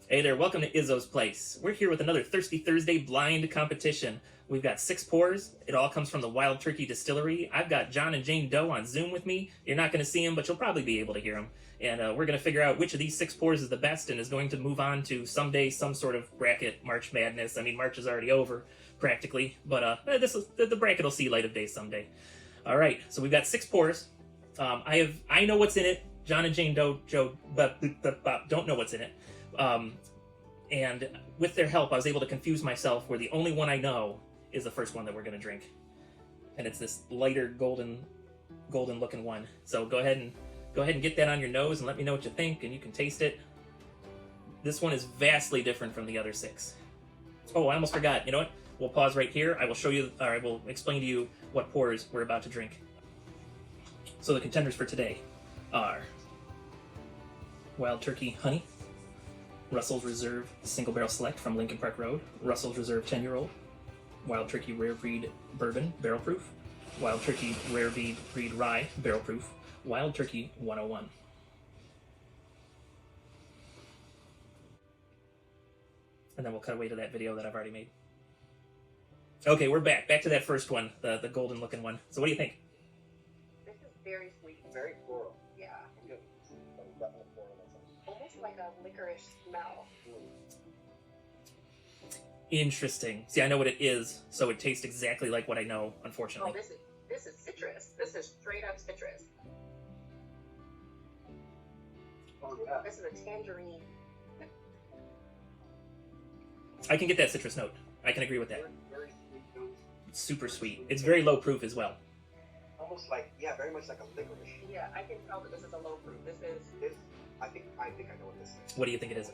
Hey there, welcome to Izzo's Place. We're here with another Thirsty Thursday blind competition. We've got 6 pours. It all comes from the Wild Turkey Distillery. I've got John and Jane Doe on Zoom with me. You're not going to see them, but you'll probably be able to hear them. And we're going to figure out which of these 6 pours is the best and is going to move on to someday some sort of bracket March Madness. I mean, March is already over, practically. But the bracket will see light of day someday. All right, so we've got 6 pours. I know what's in it. John and Jane Doe don't know what's in it. And with their help, I was able to confuse myself where the only one I know is the first one that we're going to drink. And it's this lighter golden looking one. So go ahead and get that on your nose and let me know what you think, and you can taste it. This one is vastly different from the other 6. Oh, I almost forgot. You know what? We'll pause right here. I will show you, or I will explain to you what pours we're about to drink. So the contenders for today are Wild Turkey Honey, Russell's Reserve Single Barrel Select from Lincoln Park Road, Russell's Reserve 10-year-old, Wild Turkey Rare Breed Bourbon Barrel Proof, Wild Turkey Rare Breed Rye Barrel Proof, Wild Turkey 101. And then we'll cut away to that video that I've already made. Okay, we're back. Back to that first one, the golden looking one. So what do you think? This is very sweet. Very floral. Yeah. Good. Definitely floral. Almost like a licorice smell. Interesting. See, I know what it is, so it tastes exactly like what I know, unfortunately. Oh, this is citrus. This is straight up citrus. Oh yeah. This is a tangerine. I can get that citrus note. I can agree with that. Very sweet nose. It's super sweet. It's very low proof as well. Almost like, yeah, very much like a licorice. Yeah, I can tell that this is a low proof. This is. This, I think I know what this is. What do you think it is?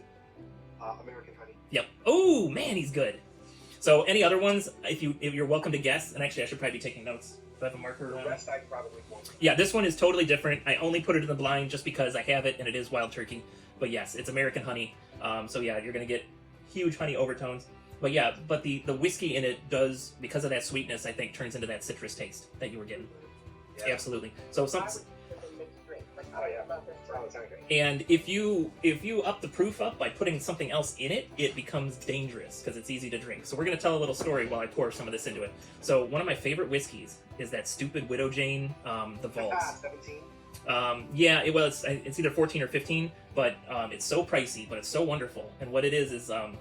American honey. Yep. Oh man, he's good. So any other ones? If you're welcome to guess. And actually, I should probably be taking notes. Do I have a marker The around? rest I probably won't. Yeah, this one is totally different. I only put it in the blind just because I have it and it is Wild Turkey. But yes, it's American honey. So yeah, you're gonna get huge honey overtones. But yeah, but the whiskey in it does, because of that sweetness, I think turns into that citrus taste that you were getting. Yeah. Absolutely. So some. I would use this as a mixed drink. Like, Oh yeah. I love this Oh, drink. it's great. And if you up the proof up by putting something else in it, it becomes dangerous because it's easy to drink. So we're gonna tell a little story while I pour some of this into it. So one of my favorite whiskeys is that stupid Widow Jane, the Vaults. 17. Yeah, it's either 14 or 15, but it's so pricey, but it's so wonderful. And what it is a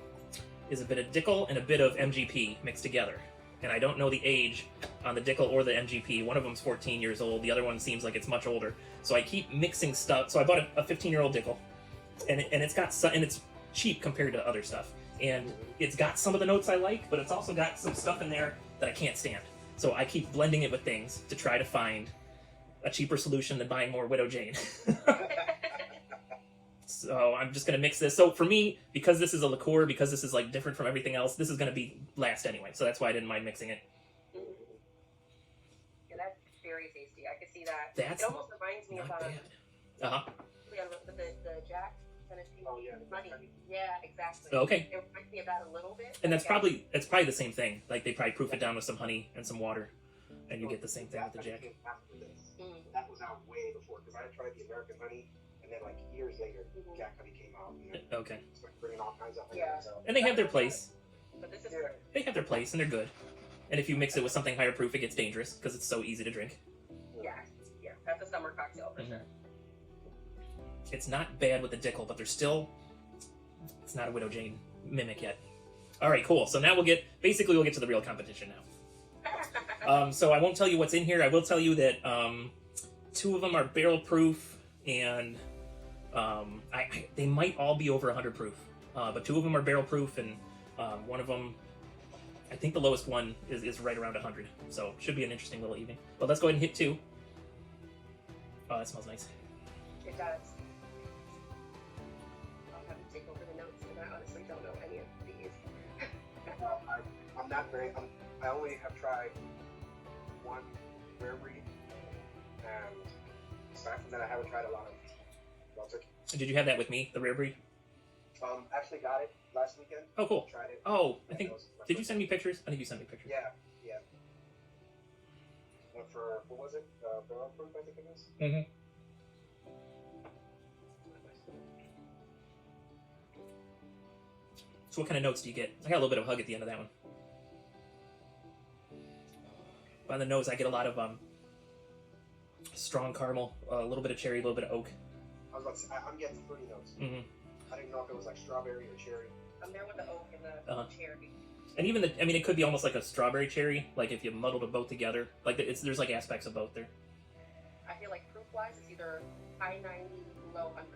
bit of Dickel and a bit of MGP mixed together. And I don't know the age on the Dickel or the MGP. One of them's 14 years old. The other one seems like it's much older. So I keep mixing stuff. So I bought a 15-year-old Dickel, and it's cheap compared to other stuff. And it's got some of the notes I like, but it's also got some stuff in there that I can't stand. So I keep blending it with things to try to find a cheaper solution than buying more Widow Jane. So I'm just going to mix this. So for me, because this is a liqueur, because this is like different from everything else, this is going to be last anyway. So that's why I didn't mind mixing it. Yeah, that's very tasty. I could see that. That's it almost reminds me not of bad. Uh-huh. the Jack Tennessee. Oh, yeah. Honey. Yeah, exactly. Okay. It reminds me of that a little bit. And that's Yeah. probably the same thing. Like they probably proof it down with some honey and some water, and you get the same thing with the Jack. Came after this. Mm. That was out way before, because I tried the American honey, and then like years later, Jack honey came out. And then Okay. it's like bringing all kinds of honey. Yeah. So. And they have their place. But this is Yeah. They have their place, and they're good. And if you mix it with something higher proof, it gets dangerous because it's so easy to drink. yeah, that's a summer cocktail for Mhm. sure. It's not bad with the Dickel, but it's not a Widow Jane mimic yet. All right, cool. So now we'll get to the real competition now. So I won't tell you what's in here. I will tell you that 2 of them are barrel proof, and they might all be over 100 proof. But 2 of them are barrel proof, and one of them, I think the lowest one is right around 100. So it should be an interesting little evening. But let's go ahead and hit 2. Oh, that smells nice. It does. I'll have to take over the notes because I honestly don't know any of these. I'm not very. I only have tried one rare breed, and aside from that, I haven't tried a lot of Wild Turkey. Did you have that with me, the rare breed? Actually got it last weekend. Oh, cool. Tried it. Oh, I and think. it was my Did you first send me pictures? I think you sent me pictures. Yeah. Went for, what was it? Barrel proof, I think it was. Mm-hmm. So what kind of notes do you get? I got a little bit of hug at the end of that one. On the nose, I get a lot of strong caramel, a little bit of cherry, a little bit of oak. I was about to say, I'm getting fruity notes. Mm-hmm. I didn't know if it was like strawberry or cherry. I'm there with the oak and the cherry. And even it could be almost like a strawberry cherry, like if you muddled them both together. Like there's like aspects of both there. I feel like proof wise, it's either high 90, low 100.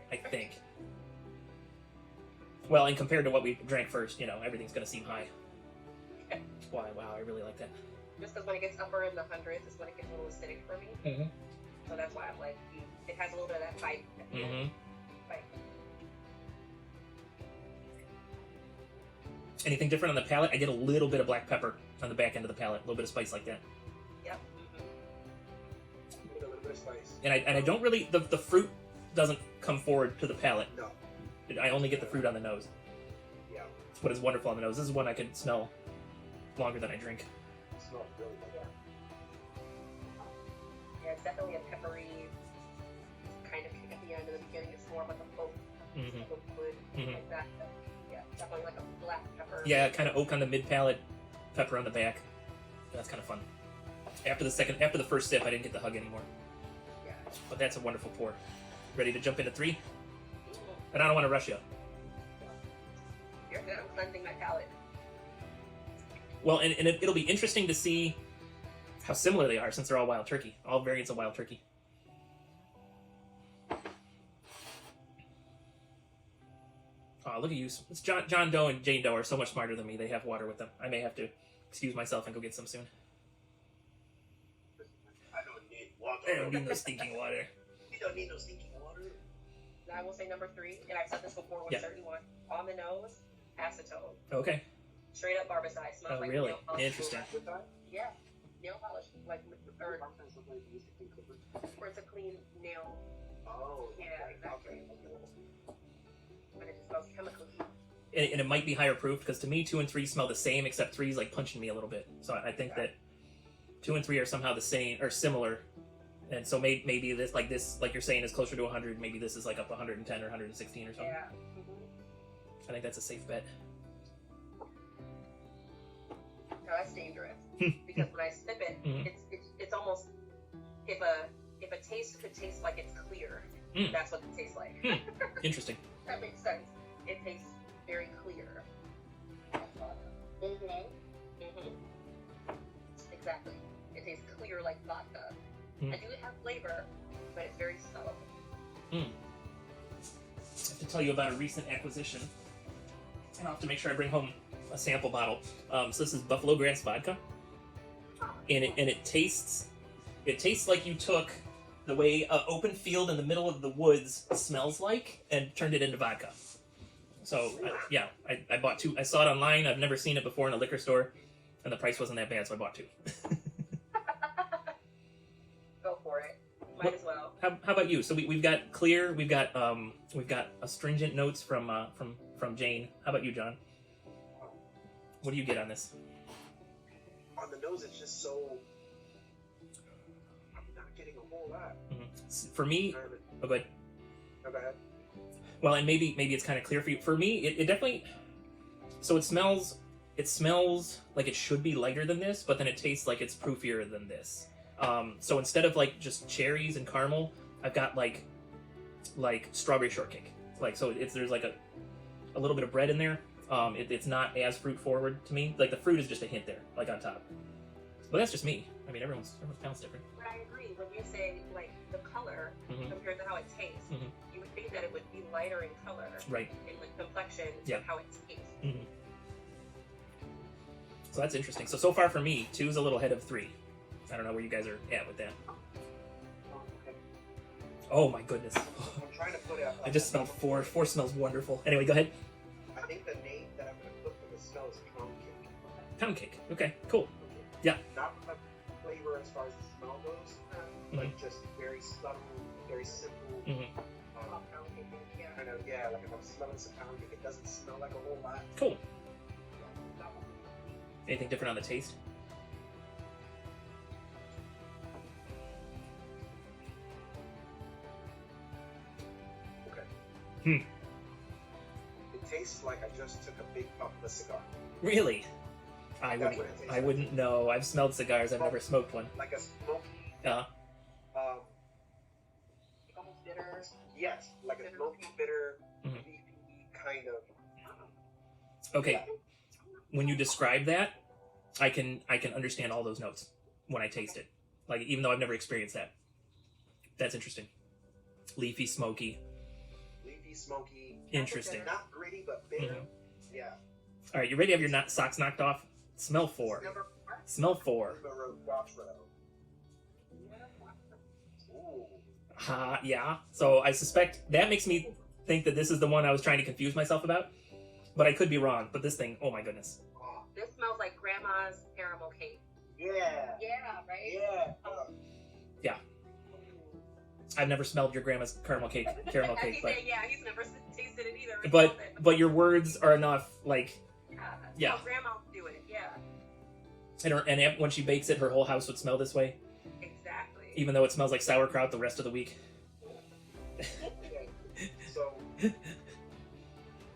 I think. Well, and compared to what we drank first, everything's gonna seem high. Wow, I really like that. Just because when it gets upper in the hundreds is when it gets a little acidic for me. Mm-hmm. So that's why I'm like, it has a little bit of that bite. Mm-hmm. Bite. Anything different on the palate? I get a little bit of black pepper on the back end of the palate, a little bit of spice like that. Yep. A little bit of spice. And I don't really, the fruit doesn't come forward to the palate. No. I only get the fruit on the nose. Yeah. It's what is wonderful on the nose. This is one I can smell longer than I drink. It smells really good. Yeah, it's definitely a peppery kind of kick at the end. In the beginning, it's more like a oak, Mm-hmm. like a wood, Mhm. like that. Yeah, definitely like a black pepper. Yeah, kind of oak on the mid palate, pepper on the back. That's kind of fun. After the first sip, I didn't get the hug anymore. Yeah. But that's a wonderful pour. Ready to jump into 3? And I don't want to rush you. You're good. I'm cleansing my palate. Well, and it'll be interesting to see how similar they are since they're all wild turkey. All variants of wild turkey. Oh, look at you. It's John Doe and Jane Doe are so much smarter than me. They have water with them. I may have to excuse myself and go get some soon. I don't need water. I don't need no stinking water. You don't need no stinking water. Now I will say number 3, and I've said this before with Yeah. 31. On the nose, acetone. Okay. Straight up barbicide. Smells Oh, like really? nail polish. Interesting. With that, Yeah. Nail polish. Like, or sometimes look like you used to clean clippers. for it to clean nail. Oh, Yeah, okay, exactly. okay. When it just smells chemically. And it might be higher proof because to me 2 and 3 smell the same, except 3 is like punching me a little bit. So I think that 2 and 3 are somehow the same or similar. And so maybe this, like you're saying, is closer to 100. Maybe this is like up 110 or 116 or something. Yeah. I think that's a safe bet. No, that's dangerous. Because when I sip it, Mhm. it's almost if a taste could taste like it's clear, Mm. that's what it tastes like. Interesting. That makes sense. It tastes very clear. Exactly. It tastes clear like vodka. Mm. I do have flavor, but it's very subtle. I have to tell you about a recent acquisition. I'll have to make sure I bring home a sample bottle. So this is buffalo grass vodka, and it tastes like you took the way an open field in the middle of the woods smells like and turned it into vodka. So I bought 2. I saw it online. I've never seen it before in a liquor store, and the price wasn't that bad, so I bought 2. Go for it. Might as well. How about you? So we've got clear. We've got astringent notes from Jane. How about you, John? What do you get on this? On the nose, it's just so. I'm not getting a whole lot. For me, oh, go ahead. No, go ahead. Well, and maybe it's kind of clear for you. For me, it definitely. So it smells like it should be lighter than this, but then it tastes like it's proofier than this. So instead of like just cherries and caramel, I've got like strawberry shortcake. There's like a little bit of bread in there. It's not as fruit forward to me. Like the fruit is just a hint there, like on top. But that's just me. I mean, everyone's palate's different. But I agree. When you say like the color Mhm. compared to how it tastes, Mhm. you would think that it would be lighter in color, Right. in like complexion, Yeah. to how it tastes. Mm-hmm. So that's interesting. So far for me, 2 is a little ahead of 3. I don't know where you guys are at with that. Oh, okay. Oh my goodness. I'm trying to put it. I just smelled 4. 4 smells wonderful. Anyway, go ahead. I think the name that I'm going to put for the smell is pound cake. Pound cake. Okay, cool. Yeah. Not the flavor as far as the smell goes, but just very subtle, very simple. Mhm. Pound cake, yeah. Kind of, yeah, like if I'm smelling some pound cake, it doesn't smell like a whole lot. Cool. Anything different on the taste? Okay. tastes like I just took a big puff of a cigar. Really? I That's wouldn't. what it tastes I wouldn't know. I've smelled cigars. I've never smoked one. Like a smoky, Uh, Almost bitter. yes, like a smoky, bitter, Mhm. leafy kind of. okay. When you describe that, I can understand all those notes when I taste it. Like, even though I've never experienced that. That's interesting. Leafy, smoky. Leafy, smoky. Interesting. Not gritty, but bitter. Mhm. Yeah. All right, you ready to have your socks knocked off? Smell 4. Number 4. Smell 4. Numero quattro. Ooh. Yeah. So I suspect that makes me think that this is the one I was trying to confuse myself about. But I could be wrong. But this thing, oh my goodness. Oh, This smells like grandma's caramel cake. yeah. Yeah, right? Yeah. I've never smelled your grandma's caramel cake, He but said, yeah, he's never tasted it either. or smelled it. but your words are enough. Like, yeah. Oh, grandma would do it. Yeah, and when she bakes it, her whole house would smell this way, exactly. even though it smells like sauerkraut the rest of the week. Okay. So,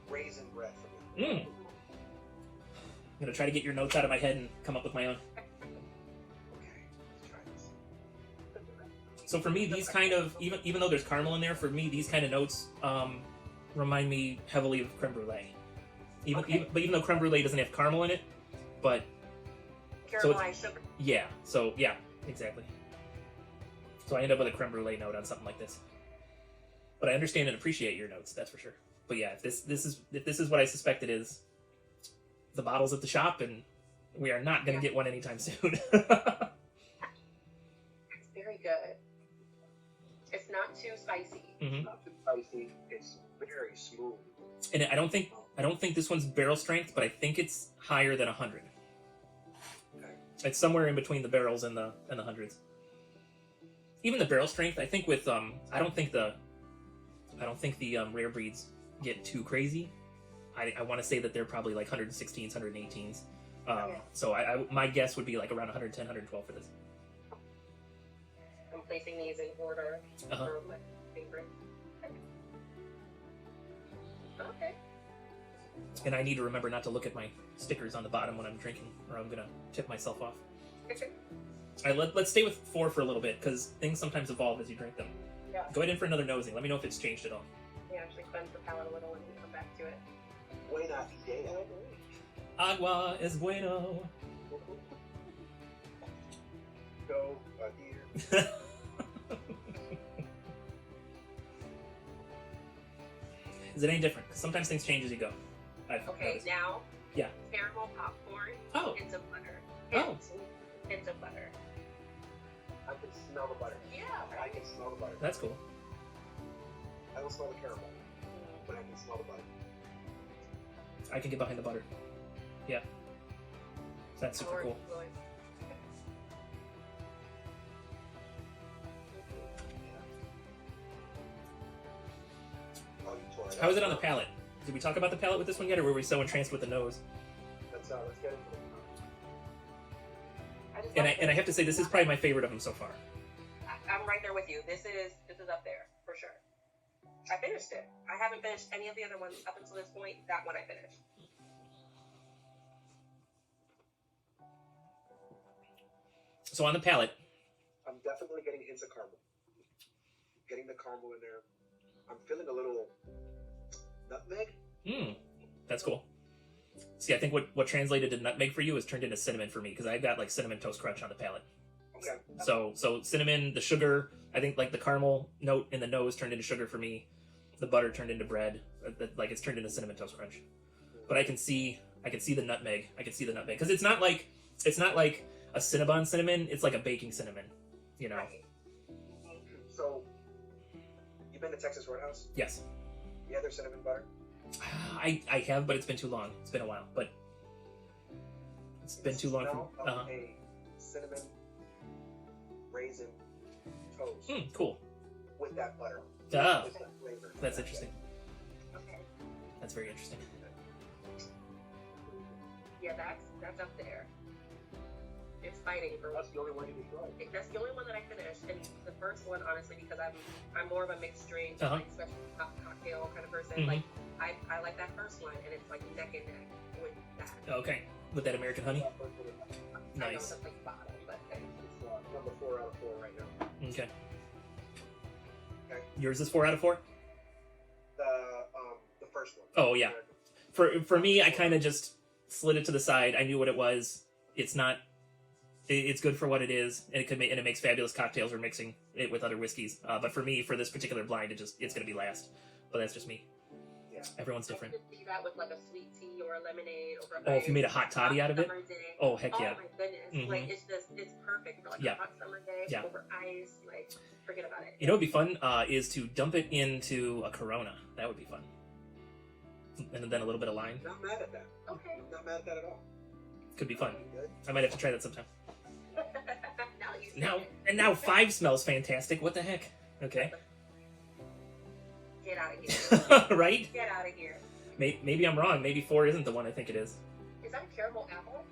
raisin bread for me. I'm gonna try to get your notes out of my head and come up with my own. Okay, let's try this. So for me, these kind of even though there's caramel in there, for me these kind of notes remind me heavily of creme brulee. Even though creme brulee doesn't have caramel in it, but Caramelized sugar. yeah. So yeah, exactly. So I end up with a creme brulee note on something like this. But I understand and appreciate your notes, that's for sure. But yeah, if this is what I suspect it is, the bottle's at the shop, and we are not going to get one anytime soon. It's very good. It's not too spicy. Mhm. Not too spicy. It's very smooth. And I don't think this one's barrel strength, but I think it's higher than 100. Okay. It's somewhere in between the barrels and the hundreds. Even the barrel strength, I think with I don't think the rare breeds get too crazy. I want to say that they're probably like 116s, 118s. So my guess would be like around 110, 112 for this. I'm placing these in order for my favorite. Okay. And I need to remember not to look at my stickers on the bottom when I'm drinking, or I'm gonna tip myself off. All right, let's stay with 4 for a little bit, because things sometimes evolve as you drink them. Yeah. Go ahead in for another nosing. Let me know if it's changed at all. We actually cleanse the palate a little and we come back to it. Buena idea. Agua es bueno. Go here. Is it any different? 'Cause sometimes things change as you go. I've Okay, noticed. now Yeah. caramel popcorn, Oh. hints of butter. Oh. Hints of butter. I can smell the butter. Yeah, I right? can smell the butter. That's cool. I don't smell the caramel, but I can smell the butter. I can get behind the butter. Yeah. That's super cool. Oh, you tore it How is up. it on the palate? Did we talk about the palate with this one yet, or were we so entranced with the nose? Let's get into it. And I have to say, this is probably my favorite of them so far. I'm right there with you. This is up there for sure. I finished it. I haven't finished any of the other ones up until this point. That one I finished. So on the palate, I'm definitely getting hints of caramel. Getting the caramel in there. I'm feeling a little nutmeg. that's cool. See, I think what translated to nutmeg for you has turned into cinnamon for me, because I got like cinnamon toast crunch on the palate. Okay. So cinnamon, the sugar, I think like the caramel note in the nose turned into sugar for me. The butter turned into bread. Like it's turned into cinnamon toast crunch. But I can see the nutmeg. I can see the nutmeg, because it's not like a Cinnabon cinnamon. It's like a baking cinnamon, you know. Right. So, you've been to Texas Roadhouse? Yes, You had their cinnamon butter? I have, but it's been too long. It's been a while, but it's been too long. Smell For, of a cinnamon raisin toast cool. with that butter. Ah, With that flavor. that's interesting. Okay. That's very interesting. Yeah, that's up there. It's fighting for. That's the only one you destroyed. That's the only one that I finished, and the first one, honestly, because I'm more of a mixed drink, like especially cocktail kind of person. Like I like that first one, and it's like neck and neck with that. Okay, with that American honey. I know Nice. it's like bottom, but It's number 4 out of 4 right now. Okay. Okay. Yours is 4 out of 4. The first one. Oh yeah. For me, I kind of just slid it to the side. I knew what it was. It's not. It's good for what it is, and it makes fabulous cocktails or mixing it with other whiskeys. But for me, for this particular blind, it's going to be last. But that's just me. Yeah. Everyone's different. I could do that with like a sweet tea or a lemonade over. Oh, if you made a hot toddy out of it. Summer day. Oh heck yeah. Oh my goodness! Like it's perfect for like a hot summer day over ice. Like forget about it. You know what'd be fun is to dump it into a Corona. That would be fun. And then a little bit of lime. Not mad at that. Okay. I'm not mad at that at all. Could be fun. Good. I might have to try that sometime. now Now 5 smells fantastic. What the heck? Okay. Get out of here. Right? Get out of here. Maybe I'm wrong. Maybe 4 isn't the one I think it is. Is that a caramel apple?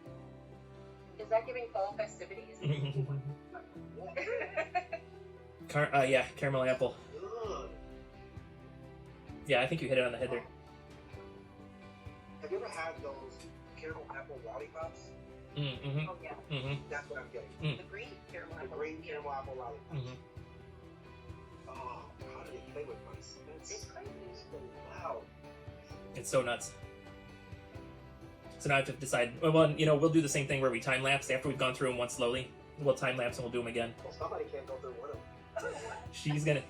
Is that giving fall festivities? Yeah, caramel apple. Ugh. Yeah, I think you hit it on the head there. Have you ever had those caramel apple lollipops? Mm-hmm. Oh yeah. Mm-hmm. That's what I'm getting. The green caramel The apple. green caramel apple lollipops. Mm-hmm. Oh, how do they play with my scents? It's crazy. Wow. It's so nuts. So now I have to decide. Well, we'll do the same thing where we time lapse after we've gone through them once slowly. We'll time lapse and we'll do them again. Well, somebody can't go through one of them. She's gonna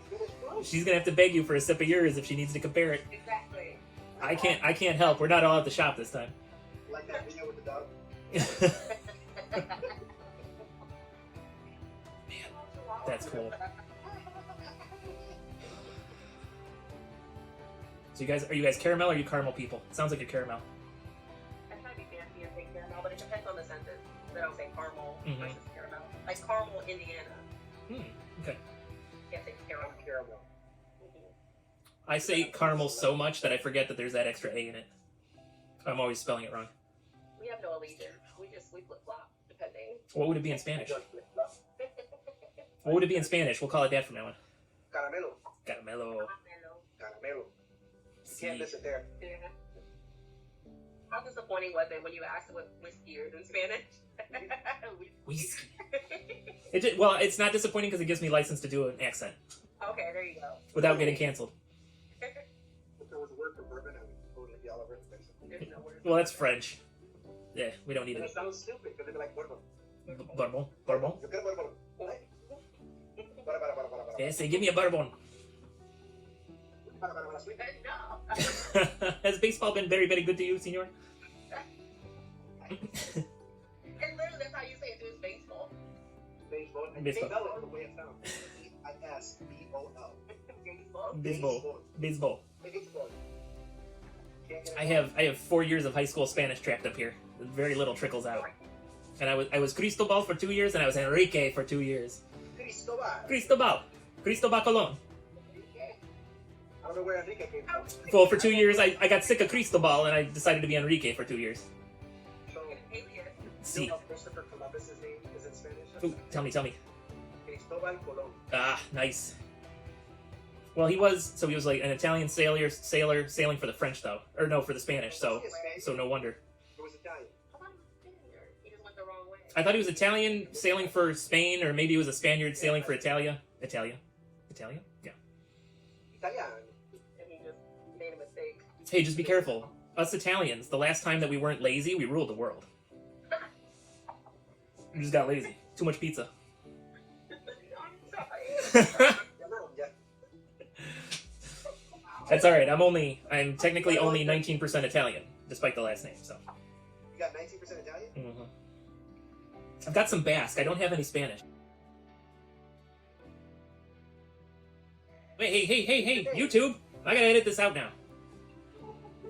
have to beg you for a sip of yours if she needs to compare it. Exactly. I can't help. We're not all at the shop this time. Like that video with the dog? That's cool. So are you guys caramel or are you caramel people? Sounds like you're caramel. I try to be fancy and say caramel, but it depends on the sentence. They don't say caramel Mhm. versus caramel. Like Carmel, Indiana. Okay. Can't say caramel. Caramel. I say caramel so much that I forget that there's that extra A in it. I'm always spelling it wrong. We have no allegiance. We flip flop depending. What would it be in Spanish? What would it be in Spanish? We'll call it that from now on. Caramelo. Caramelo. Caramelo. You can't Sí. miss it there. Yeah. How disappointing was it when you asked what whiskey is in Spanish? Whiskey. It's not disappointing because it gives me license to do an accent Okay, there you go. without getting canceled. If there was a word for bourbon, I would be all over the place. There's no word. Well, that's French. Yeah, we don't need And it. it sounds stupid because they'd be like, bourbon. Bourbon. Bourbon. You get a bourbon. Yes, give me a bourbon. No. Has baseball been very, very good to you, senor? And literally, that's how you say it. It's baseball. Baseball. And Baseball. spell it the way it sounds. B-I-S-B-O-L. Baseball. Baseball. Baseball. Baseball. Can't get it I have 4 years of high school Spanish tracked up here. Very little trickles out. And I was Cristobal for 2 years, and I was Enrique for 2 years. Cristobal. Cristobal Colon. I don't know where Enrique came from. Well, for 2 years, I got sick of Cristobal, and I decided to be Enrique for 2 years. So, Alias. you See. know how Christopher Columbus's name is in Spanish? Ooh, tell me. Cristobal Colon. Ah, nice. Well, he was like an Italian sailor sailing for the French, though. Or no, for the Spanish, so no wonder. It was Italian. He just went the wrong way. I thought he was Italian sailing for Spain, or maybe he was a Spaniard sailing for Italia. Italia? Yeah. Italian. And he just made a mistake. Hey, just be careful. Us Italians, the last time that we weren't lazy, we ruled the world. We just got lazy. Too much pizza. I'm sorry. That's alright, I'm technically only 19% Italian, despite the last name, so. You got 19% Italian? Mm-hmm. I've got some Basque, I don't have any Spanish. Wait, hey, YouTube! I gotta edit this out now.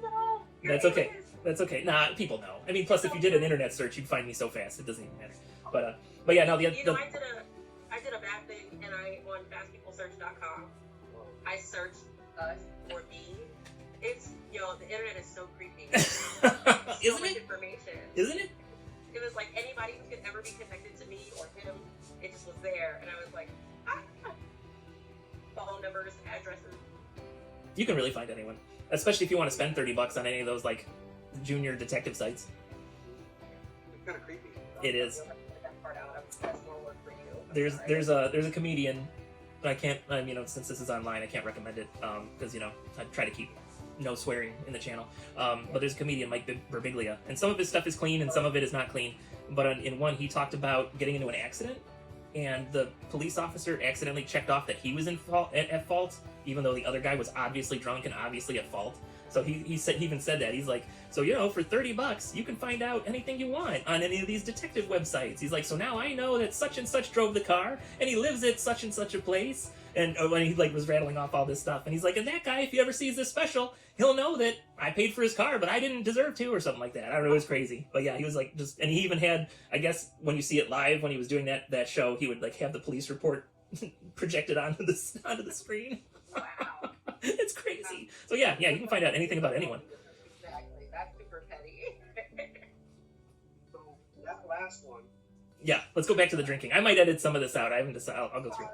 No. That's okay. That's okay. Nah, people know. I mean, plus if you did an internet search, you'd find me so fast, it doesn't even matter. But yeah, no, You know, I did a bad thing, and on fastpeoplesearch.com, I searched us or me. The internet is so creepy. So Isn't much it? information. Isn't it? It was like anybody who could ever be connected to me or him, it just was there. And I was like, phone numbers, addresses. You can really find anyone, especially if you want to spend $30 on any of those like junior detective sites. It's kind of creepy. It is. That part out. That's more work for you. There's a comedian. I can't, since this is online, I can't recommend it because I try to keep no swearing in the channel. But there's a comedian, Mike Birbiglia, and some of his stuff is clean and some of it is not clean. But in one, he talked about getting into an accident, and the police officer accidentally checked off that he was at fault, even though the other guy was obviously drunk and obviously at fault. So he even said that. He's like, so for $30 you can find out anything you want on any of these detective websites. He's like, so now I know that such and such drove the car and he lives at such and such a place. And when he was rattling off all this stuff, and he's like, and that guy, if he ever sees this special, he'll know that I paid for his car, but I didn't deserve to, or something like that. I don't know, it was crazy. But yeah, he was like, and he even had, I guess, when you see it live, when he was doing that show, he would have the police report projected onto the screen. Wow. It's crazy. So yeah, you can find out anything about anyone. Exactly. That's super petty. So that last one. Yeah, let's go back to the drinking. I might edit some of this out. I haven't decided. I'll go through.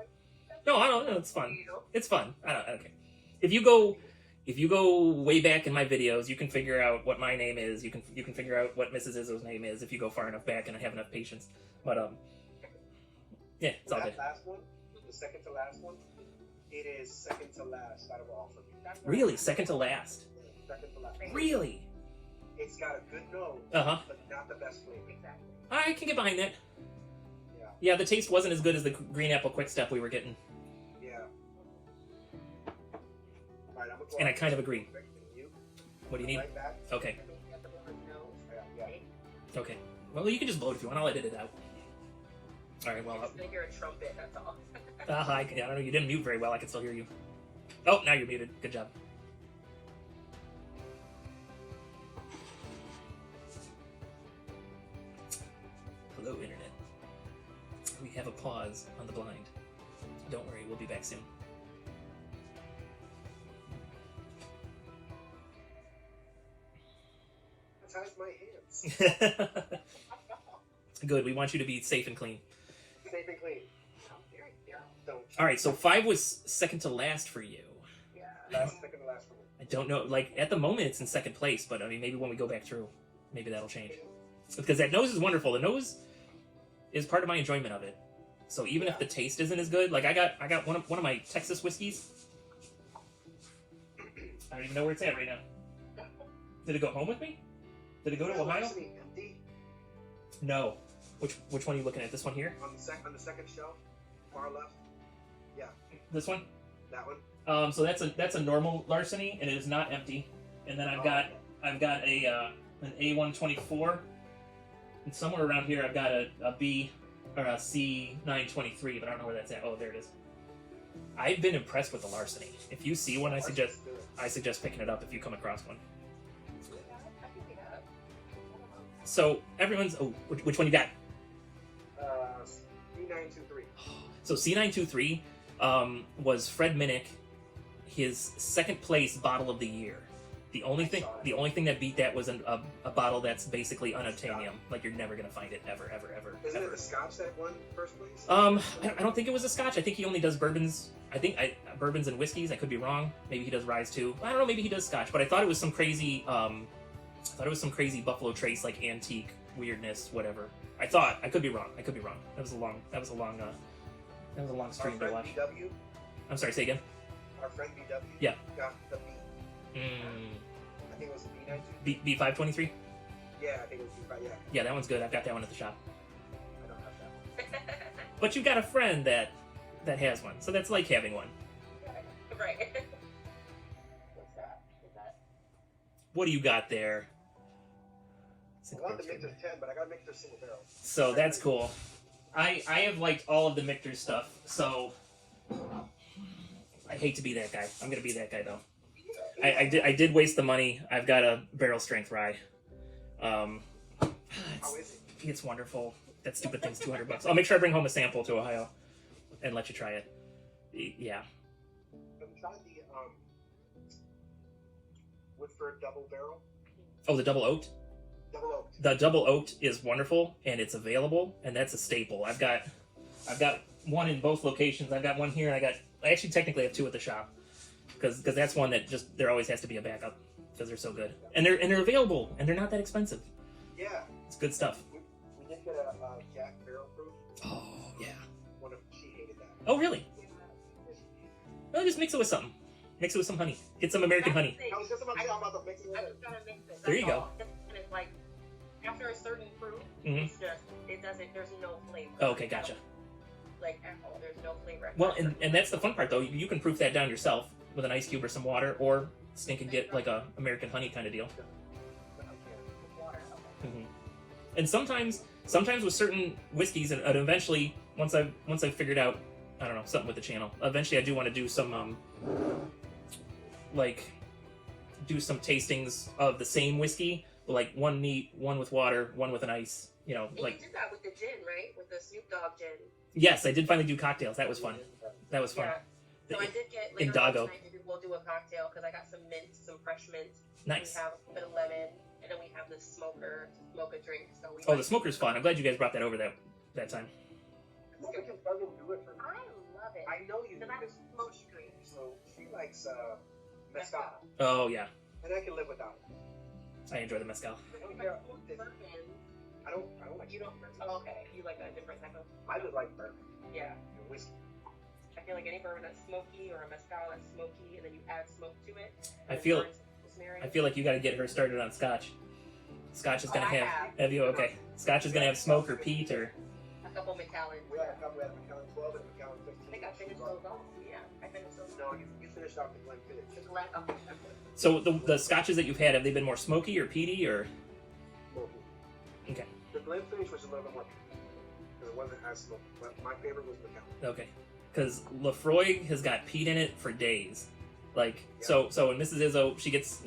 No, I don't know. It's fun. It's fun. I don't. Okay. If you go way back in my videos, you can figure out what my name is. You can figure out what Mrs. Izzo's name is if you go far enough back and I have enough patience. But yeah, it's all good. That last one, the second to last one, it is second to last out of all for me. Really, second to last. Second to last. Really? It's got a good nose, but not the best flavor. Exactly. I can get behind that. Yeah. Yeah, the taste wasn't as good as the green apple quick step we were getting. Yeah. Right, I'm gonna go And I out kind of and agree. you. What do you need? Right back. Okay. Yeah. Okay. Well, you can just blow it if you want. I'll edit it out. All right. Well. I'm just gonna hear a trumpet. That's all. I don't know. You didn't mute very well. I can still hear you. Oh, now you're muted. Good job. Hello, Internet. We have a pause on the blind. Don't worry, we'll be back soon. That's my hands. Good. We want you to be safe and clean. Safe and clean. Don't. All right. So 5 was second to last for you. Yeah. Second to last for me. I don't know. Like at the moment, it's in second place, but I mean, maybe when we go back through, maybe that'll change. Because that nose is wonderful. The nose is part of my enjoyment of it. So even if the taste isn't as good, like I got one of my Texas whiskeys. I don't even know where it's at right now. Did it go home with me? Did it go to Ohio? Empty. No. Which one are you looking at? This one here? On the second shelf, far left. Yeah. This one? That one. So that's a normal larceny, and it is not empty. And then I've got a an A124, and somewhere around here I've got a B or a C923, but I don't know where that's at. Oh, there it is. I've been impressed with the larceny. If you see one, I suggest picking it up if you come across one. So everyone's which one you got? C923. So C923 was Fred Minnick, his second place bottle of the year. The only thing that beat that was a bottle that's basically unobtainium. Like you're never gonna find it ever. Isn't it the Scotch that won first place? I don't think it was a Scotch. I think he only does bourbons. I think bourbons and whiskeys. I could be wrong. Maybe he does ryes too. I don't know. Maybe he does Scotch. But I thought it was some crazy. Buffalo Trace like antique weirdness, whatever. I thought I could be wrong. That was a long stream to watch. BW, I'm sorry. Say again. our friend BW. Yeah. Got the B. I think it was the B923. B523. Yeah, I think it was B5. Yeah. Yeah, that one's good. I've got that one at the shop. I don't have that one. But you got a friend that has one, so that's like having one. Right. What's that? What do you got there? I want the Michter's 10, but I got Michter's single barrel. So that's cool. I have liked all of the Michter's stuff, so I hate to be that guy. I'm gonna be that guy though. I did waste the money. I've got a barrel strength rye. How is it? It's wonderful. That stupid thing's $200. I'll make sure I bring home a sample to Ohio and let you try it. Yeah. Have you tried the Woodford double barrel? Oh, the double oaked? Double oaked. The double oaked is wonderful, and it's available, and that's a staple. I've got one in both locations. I've got one here, and I actually technically have two at the shop, because that's one that just there always has to be a backup because they're so good, and they're available, and they're not that expensive. Yeah. It's good stuff. We did get a Jack barrel proof. Oh yeah. One of she hated that. Oh really? Well, just mix it with something. Mix it with some honey. Get some American honey. I was just about to say I'm about to mix it with I it. just gotta mix it. There you go. And it's like after a certain fruit, Mhm. it's just it doesn't. There's no flavor. Oh, okay, gotcha. Like at all, there's no flavor. Well, and that's the fun part though. You can proof that down yourself with an ice cube or some water, or stink and get like a American honey kind of deal. Water. Okay. hmm And sometimes with certain whiskeys, and eventually once I've figured out, I don't know, something with the channel. Eventually, I do want to do some do some tastings of the same whiskey, but like one neat, one with water, one with an ice. You know, And like you did that with the gin, right? With the Snoop Dogg gin. yes, I did finally do cocktails. That was fun. That was fun. Yeah. So I did get In later on Dago. tonight, maybe we'll do a cocktail because I got some mint, some fresh mint. Nice. We have a bit of lemon, and then we have the smoker to smoke a drink. So we Oh, might- the smoker's fun. I'm glad you guys brought that over that time. We can fucking do it for me. I love it. I know you do Because I'm this. smoke street. So she likes mezcal, Oh yeah, and I can live without it. I enjoy the mezcal. I don't care. I don't like. You don't. Oh, okay. You like a different type of. I just like bourbon Yeah. and whiskey. I feel like any bourbon that's smoky or a mezcal that's smoky, and then you add smoke to it. I and feel- burnt rosemary. I feel like you got to get her started on scotch. Scotch is gonna Oh, I have. have. You okay? Scotch is gonna have smoke or peat or. a couple Macallan. We had a couple. We had a Macallan 12 and a Macallan 15. I think I finished those off. Yeah, I finished those. No, you finished off the Glenfiddich. Just let okay. So the scotches that you've had, have they been more smoky or peaty or? Smoky. Okay. The Glenfiddich was a little bit more because it wasn't as smoky. But my favorite was Macallan. Okay. Because Lefroy has got peat in it for days. Like so when Mrs. Izzo, she gets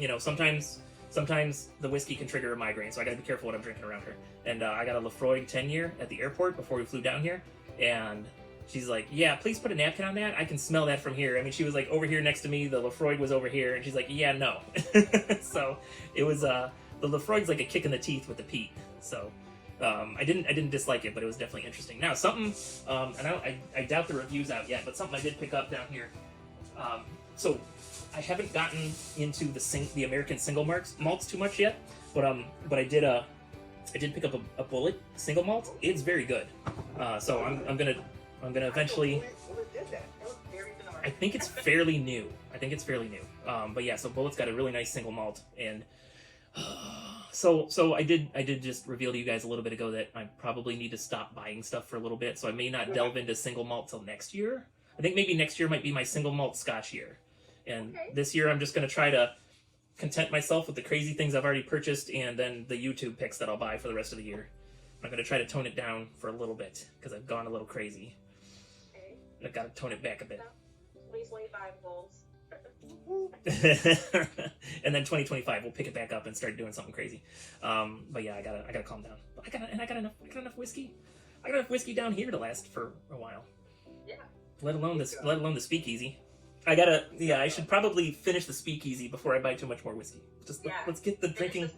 sometimes the whiskey can trigger a migraine, so I gotta be careful what I'm drinking around her. And I got a Lefroy 10-year at the airport before we flew down here, and she's like, "Yeah, please put a napkin on that. I can smell that from here." I mean, she was like over here next to me. The Lefroy was over here, and she's like, "Yeah, no." So it was the Lefroy's like a kick in the teeth with the peat. So I didn't dislike it, but it was definitely interesting. Now something, and I doubt the review's out yet, but something I did pick up down here. So I haven't gotten into the American single malts too much yet, but I did pick up a Bullet single malt. It's very good. So I'm gonna eventually. Who did that? It was very good. I think it's fairly new. But yeah, so Bullet's got a really nice single malt, and so I did just reveal to you guys a little bit ago that I probably need to stop buying stuff for a little bit. So I may not delve into single malt till next year. I think maybe next year might be my single malt Scotch year, and this year I'm just gonna try to content myself with the crazy things I've already purchased, and then the YouTube picks that I'll buy for the rest of the year. I'm gonna try to tone it down for a little bit because I've gone a little crazy. Okay. I've got to tone it back a bit. 2025 goals. And then 2025 we'll pick it back up and start doing something crazy. But yeah, I gotta calm down. I got enough whiskey. I got enough whiskey down here to last for a while. Yeah. Let alone the speakeasy. I should probably finish the speakeasy before I buy too much more whiskey. Let's get the drinking.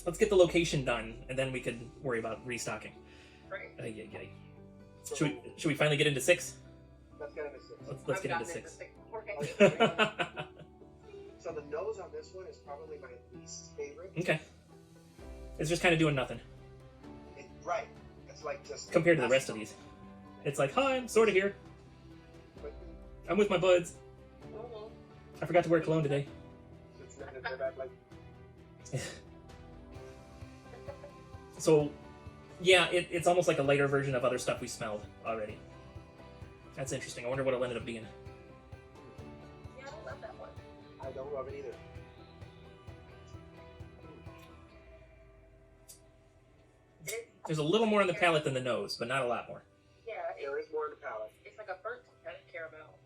Let's get the location done, and then we could worry about restocking. Right. Should we finally get into 6? Let's get into 6. Let's get into 6. So the nose on this one is probably my least favorite. Okay. It's just kind of doing nothing Right. It's like just compared to the rest of these. It's like, hi, I'm sort of here. I'm with my buds. I forgot to wear cologne today. It's not they're back like. So, yeah, it's almost like a lighter version of other stuff we smelled already. That's interesting. I wonder what it'll end up being. Yeah, I don't love that one. I don't love it either. There's a little more on the palate than the nose, but not a lot more. Yeah, There is more in the palate. it's like a burnt kind of caramel.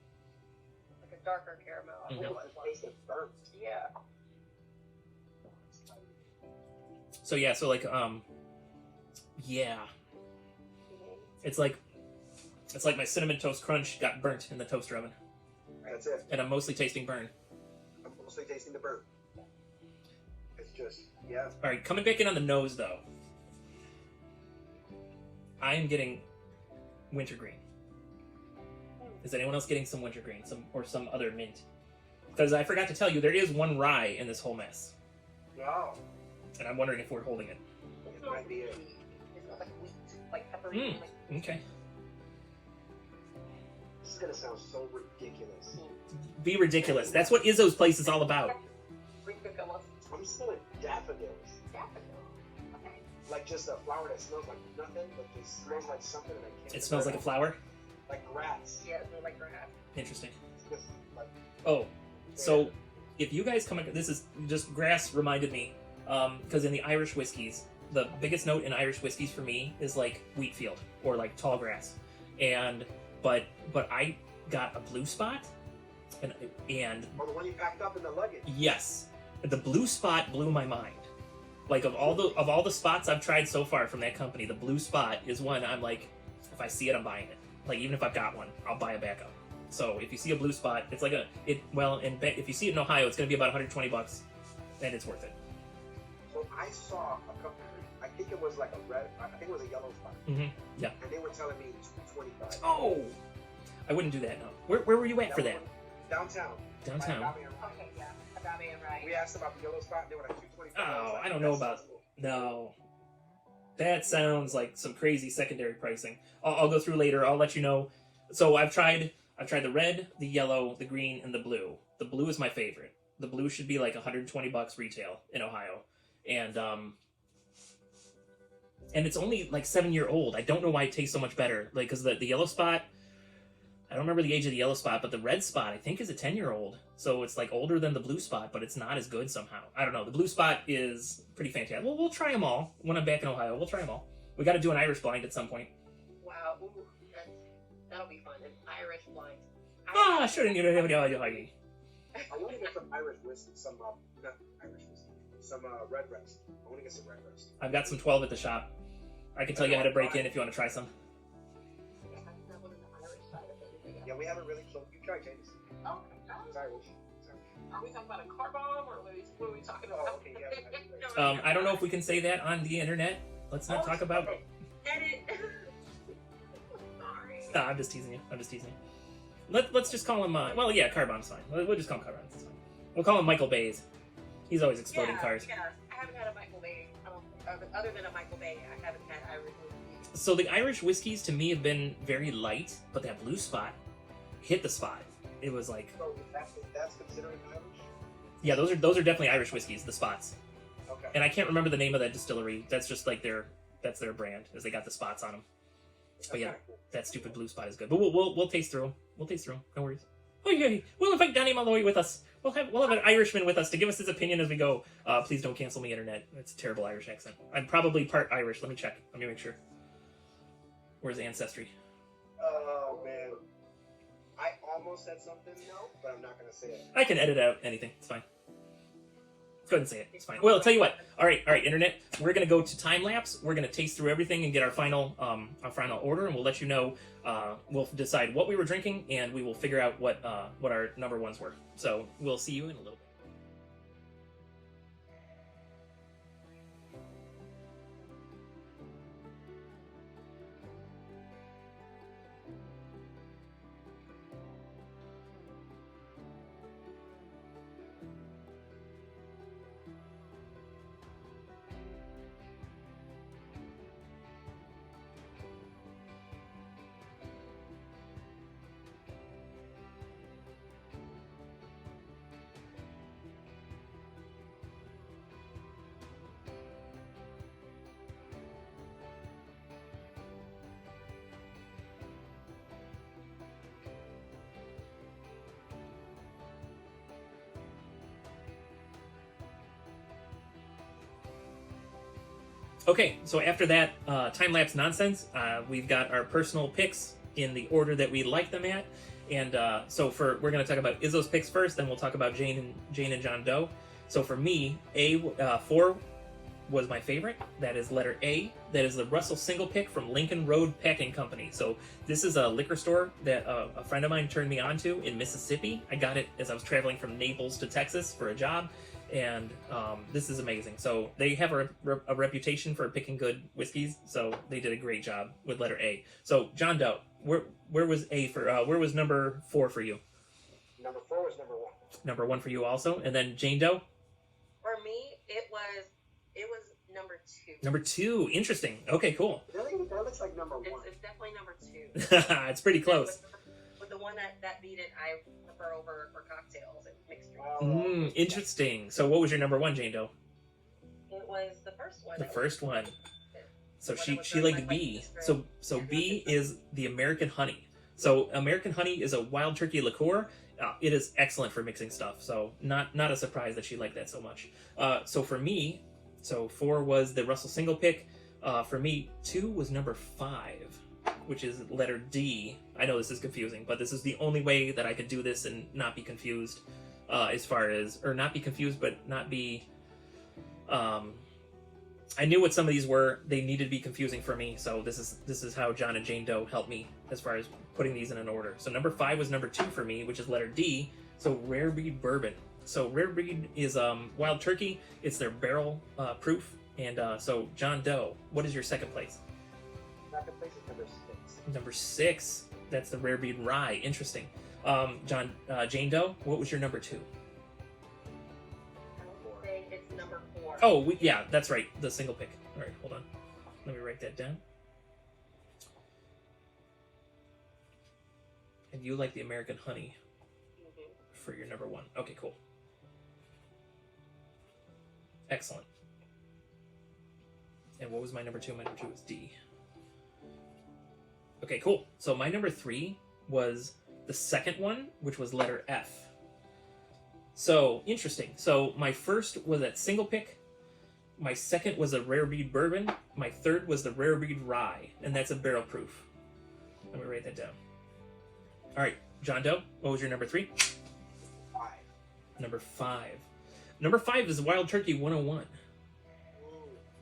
Like a darker caramel. Mhm. It tastes burnt. Yeah. So yeah, yeah. It's like my cinnamon toast crunch got burnt in the toaster oven, That's it. and I'm mostly tasting burn. I'm mostly tasting the burnt. It's delicious. Yeah. All right, coming back in on the nose though. I am getting wintergreen. Is anyone else getting some wintergreen, some other mint? Because I forgot to tell you, there is one rye in this whole mess, Wow. and I'm wondering if we're holding it. It might be it. It smells like wheat, like peppery. Like, Okay. This is gonna sound so ridiculous. Be ridiculous. That's what Izzo's place is all about. I'm smelling daffodils. Okay. Like just a flower that smells like nothing, but it smells like something that I can't. It smells like a flower? Like grass. Yeah, it smells like grass. Interesting. It's just like, Oh, so if you guys this is just grass reminded me, because in the Irish whiskeys, the biggest note in Irish whiskeys for me is like wheat field or like tall grass, but I got a blue spot, and oh, the one you packed up in the luggage. yes, the blue spot blew my mind. Like of all the spots I've tried so far from that company, the blue spot is one I'm like, if I see it, I'm buying it. Like even if I've got one, I'll buy a backup. So if you see a blue spot, it's like if you see it in Ohio, it's going to be about $120, and it's worth it. So I saw a company. I think it was like a red. I think it was a yellow spot. Mm-hmm. Yeah. And they were telling me $225. Oh, I wouldn't do that. No. Where were you at for that? Downtown. Downtown. Okay, yeah. Agave and rye. We asked about the yellow spot. They were like $225. Oh, I don't know about. No. That sounds like some crazy secondary pricing. I'll go through later. I'll let you know. So I've tried the red, the yellow, the green, and the blue. The blue is my favorite. The blue should be like $120 retail in Ohio, and it's only like 7-year-old. I don't know why it tastes so much better. Like, because the yellow spot, I don't remember the age of the yellow spot, but the red spot I think is a 10-year-old. So it's like older than the blue spot, but it's not as good somehow. I don't know. The blue spot is pretty fantastic. We'll try them all when I'm back in Ohio. We'll try them all. We got to do an Irish blind at some point. Wow, ooh, that'll be fun. An Irish blind. Ah, shouldn't you have I want to get some Irish whiskey, some not Irish whiskey, some red rest. I want to get some red rest. I've got some 12 at the shop. I can tell you how to break in if you want to try some. Yeah, we haven't really. You try James. Oh, It's Irish. are we talking about a car bomb or what are we talking about? Oh, okay, yeah. I don't know if we can say that on the internet. Let's not talk about. Edit. Sorry. Nah, I'm just teasing you. Let's just call him. Well, yeah, car bomb's fine. We'll just call him car bombs. It's fine. We'll call him Michael Bays. He's always exploding cars. Yeah, I haven't had a Michael Bay. Other than a Michael Bay, I haven't had Irish whiskey. So the Irish whiskeys to me have been very light, but that blue spot hit the spot. It was like, So that's considered Irish. yeah, those are definitely Irish whiskeys. The spots, Okay. and I can't remember the name of that distillery. That's just like that's their brand, as they got the spots on them. But yeah, that stupid blue spot is good. But we'll taste through them. We'll taste through them. No worries. Oh yeah, we'll invite Danny Malloy with us. We'll have an Irishman with us to give us his opinion as we go. Please don't cancel me, internet. It's a terrible Irish accent. I'm probably part Irish. Let me check. Let me make sure. Where's ancestry? Oh man, I almost said something, but I'm not gonna say it. I can edit out anything. It's fine. Go ahead and say it. It's fine. Well, I'll tell you what. All right, internet. We're gonna go to time lapse. We're gonna taste through everything and get our final order, and we'll let you know. We'll decide what we were drinking, and we will figure out what our number ones were. So we'll see you in a little bit. Okay, so after that time-lapse nonsense, we've got our personal picks in the order that we like them at. And so we're going to talk about Izzo's picks first, then we'll talk about Jane and John Doe. So for me, 4 was my favorite. That is letter A. That is the Russell single pick from Lincoln Road Packing Company. So this is a liquor store that a friend of mine turned me on to in Mississippi. I got it as I was traveling from Naples to Texas for a job. and this is amazing. So they have a reputation for picking good whiskeys, so they did a great job with letter A. So John Doe, where was A for where was number 4 for you? Number 4 was number 1. Number 1 for you also, and then Jane Doe. For me, it was number 2. Number 2, interesting. Okay, cool. Really, that looks like number 1. It's definitely number 2. It's pretty close. With the one that beat it, I prefer over for cocktails and mixed drinks. Interesting. So what was your number 1, Jane Doe? It was the first one. The first one. So she during liked my B. fight So B is the American honey. So American honey is a wild turkey liqueur. It is excellent for mixing stuff. So not a surprise that she liked that so much. So for me, 4 was the Russell single pick. For me, 2 was number 5, which is letter D. I know this is confusing, but this is the only way that I could do this and not be confused. Not be confused, but not be. I knew what some of these were. They needed to be confusing for me, so this is how John and Jane Doe helped me as far as putting these in an order. So number 5 was number 2 for me, which is letter D. So rare breed bourbon. So rare breed is wild turkey. It's their barrel proof. And so John Doe, what is your second place? Second place is number 6. Number 6. That's the rare breed rye. Interesting. Jane Doe, what was your number 2? I think it's number 4. Oh, yeah, that's right. The single pick. All right, hold on. Let me write that down. And you like the American honey for your number 1. Okay, cool. Excellent. And what was my number 2? My number 2 was D. Okay, cool. So my number 3 was the second one, which was letter F. So, interesting. So my first was that single pick. My second was a rare breed bourbon. My third was the rare breed rye, and that's a barrel proof. Let me write that down. All right, John Doe, what was your number 3? 5. Number 5. Number 5 is Wild Turkey 101.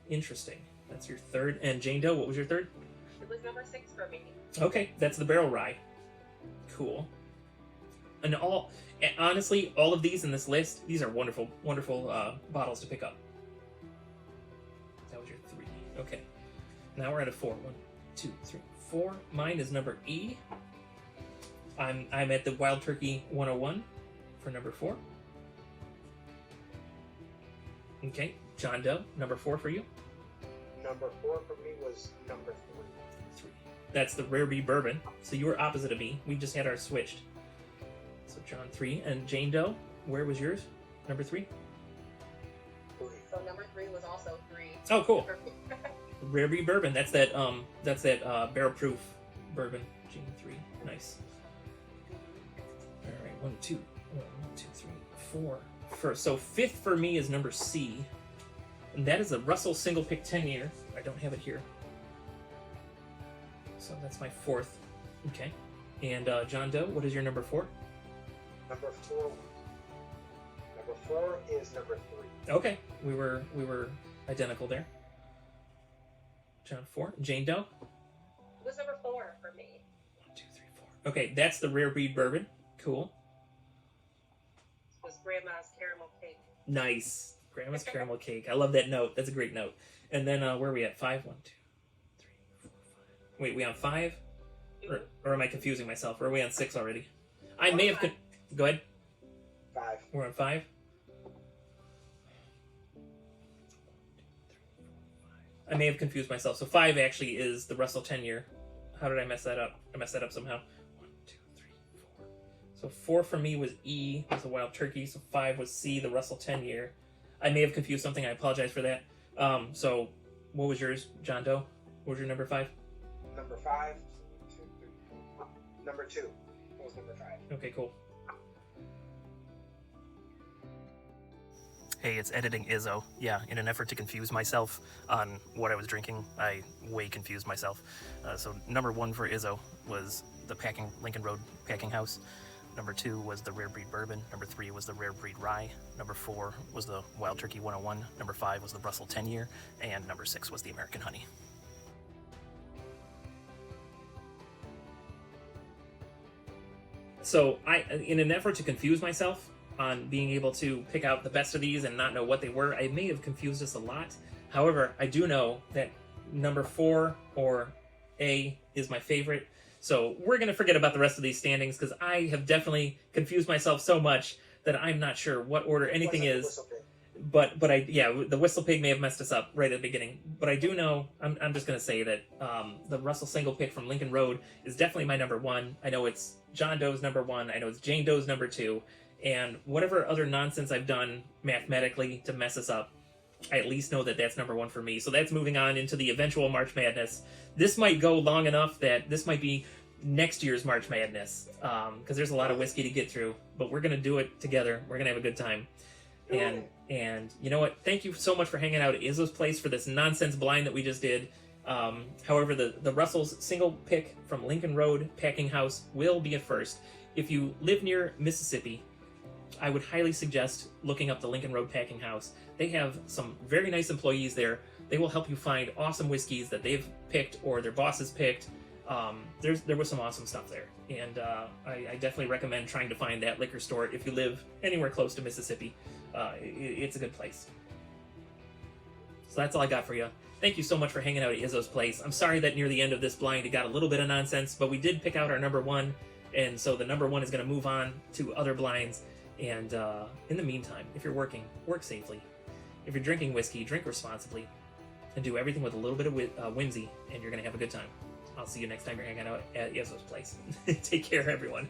Interesting. That's your third. And Jane Doe, what was your third? It was number 6 for me. Okay, that's the barrel rye. Cool. And honestly, all of these in this list, these are wonderful, wonderful bottles to pick up. That was your 3. Okay. Now we're at a 4. 1, 2, 3, 4. Mine is number E. I'm at the Wild Turkey 101 for number 4. Okay, John Doe, number 4 for you. Number 4 for me was number 3. That's the rare breed bourbon. So you were opposite of me. We just had ours switched. So John 3 and Jane Doe, where was yours? Number 3. 3. So number 3 was also 3. Oh, cool. Rare breed bourbon. That's that barrel proof bourbon. Jane 3. Nice. All right, 1, 2, 3, 4. So 5th for me is number C, and that is a Russell single pick 10-year. I don't have it here. So that's my 4th. Okay. And John Doe, what is your number 4? Number 4. Number 4 is number 3. Okay, we were identical there. John 4. Jane Doe? It was number 4 for me. 1, 2, 3, 4. Okay, that's the rare breed bourbon. Cool. It was Grandma's caramel cake. Nice. Grandma's caramel cake. I love that note. That's a great note. And then where are we at? 5? 1, 2, 3, 4, 5. Wait, we on 5? Or am I confusing myself? Or are we on 6 already? I may have... Go ahead. 5. We're on 5? I may have confused myself. So 5 actually is the Russell 10-year. How did I mess that up? I messed that up somehow. 1, 2, 3, 4. So 4 for me was E, was the Wild Turkey. So 5 was C, the Russell 10-year. I may have confused something. I apologize for that. So what was yours, John Doe? What was your number 5? Number 5. 2, 3. Number 2 was number 5. Okay, cool. Hey, it's editing Izzo. Yeah, in an effort to confuse myself on what I was drinking, I way confused myself. So number 1 for Izzo was the Lincoln Road Packing House. Number 2 was the Rare Breed Bourbon. Number 3 was the Rare Breed Rye. Number 4 was the Wild Turkey 101. Number 5 was the Russell 10-year. And number 6 was the American Honey. So in an effort to confuse myself, on being able to pick out the best of these and not know what they were. I may have confused us a lot. However, I do know that number 4 or A is my favorite. So we're going to forget about the rest of these standings because I have definitely confused myself so much that I'm not sure what order anything is. But the Whistle Pig may have messed us up right at the beginning. But I do know, I'm just going to say that the Russell single pick from Lincoln Road is definitely my number 1. I know it's John Doe's number 1. I know it's Jane Doe's number 2. And whatever other nonsense I've done mathematically to mess us up, I at least know that that's number 1 for me. So that's moving on into the eventual March Madness. This might go long enough that this might be next year's March Madness, because there's a lot of whiskey to get through. But we're going to do it together. We're going to have a good time. And you know what? Thank you so much for hanging out at Izzo's place for this nonsense blind that we just did. However, the Russell's single pick from Lincoln Road Packing House will be at first. If you live near Mississippi, I would highly suggest looking up the Lincoln Road Packing House. They have some very nice employees there. They will help you find awesome whiskeys that they've picked or their bosses picked. There was some awesome stuff there. And I definitely recommend trying to find that liquor store if you live anywhere close to Mississippi. It's a good place. So that's all I got for you. Thank you so much for hanging out at Izzo's place. I'm sorry that near the end of this blind it got a little bit of nonsense, but we did pick out our number 1, and so the number 1 is going to move on to other blinds. And in the meantime, if you're working, work safely. If you're drinking whiskey, drink responsibly, and do everything with a little bit of whimsy, and you're going to have a good time. I'll see you next time you're hanging out at Izzo's place. Take care, everyone.